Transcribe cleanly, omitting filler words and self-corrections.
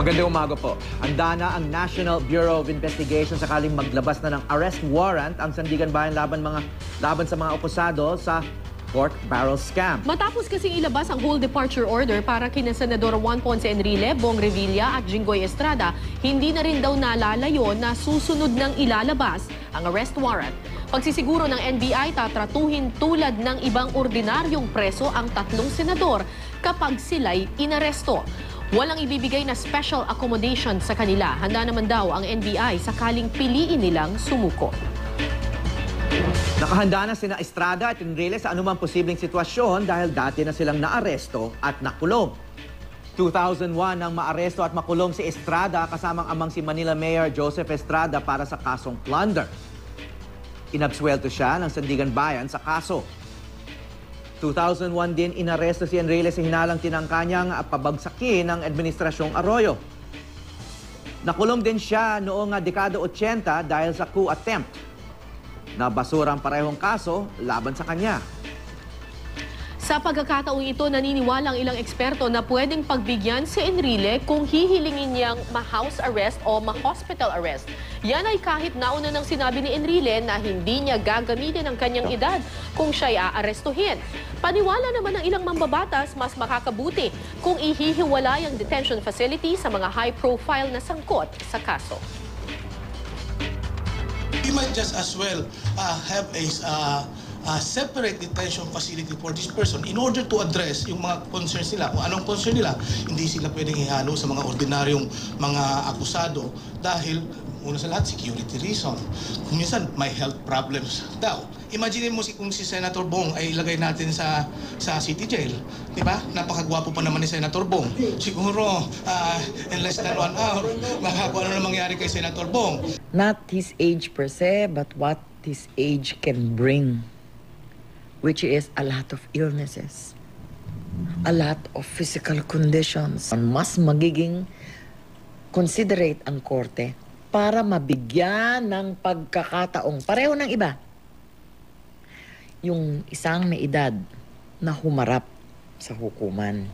Magandang umaga po. Handa na ang National Bureau of Investigation sakaling maglabas na ng arrest warrant ang Sandigan Bayan laban sa mga akusado sa pork barrel scam. Matapos kasing ilabas ang whole departure order para kina Senador Juan Ponce Enrile, Bong Revilla at Jinggoy Estrada, hindi na rin daw nalalayo na susunod ng ilalabas ang arrest warrant. Pagsisiguro ng NBI, tatratuhin tulad ng ibang ordinaryong preso ang tatlong senador kapag sila'y inaresto. Walang ibibigay na special accommodation sa kanila. Handa naman daw ang NBI sakaling piliin nilang sumuko. Nakahanda na sina Estrada at Enrile sa anumang posibleng sitwasyon dahil dati na silang naaresto at nakulong. 2001 nang maaresto at makulong si Estrada kasamang amang si Manila Mayor Joseph Estrada para sa kasong plunder. Inabsuelto siya ng Sandigan Bayan sa kaso. 2001 din inaresto si Enrile sa hinalang tinangka niyang pabagsakin ng Administrasyong Arroyo. Nakulong din siya noong dekada 80 dahil sa coup attempt. Nabasura ang parehong kaso laban sa kanya. Sa pagkakataong ito, naniniwala ang ilang eksperto na pwedeng pagbigyan si Enrile kung hihilingin niyang ma-house arrest o ma-hospital arrest. Yan ay kahit nauna nang sinabi ni Enrile na hindi niya gagamitin ang kanyang edad kung siya'y aarestuhin. Paniwala naman ng ilang mambabatas, mas makakabuti kung ihihiwalay ang detention facility sa mga high-profile na sangkot sa kaso. We might just as well have a separate detention facility for this person in order to address yung mga concerns nila. Kung anong concern nila, hindi sila pwedeng ihalo sa mga ordinaryong mga akusado dahil una sa lahat, security reason. Kung minsan, may health problems daw. Imagine mo kung si Senator Bong ay ilagay natin sa city jail. Di ba? Napakagwapo pa naman ni Senator Bong. Siguro, in less than 1 hour, makakakuha na mangyari kay Senator Bong. Not his age per se, but what his age can bring, which is a lot of illnesses, a lot of physical conditions. Mas magiging considerate ang korte para mabigyan ng pagkakataong pareho ng iba yung isang may edad na humarap sa hukuman.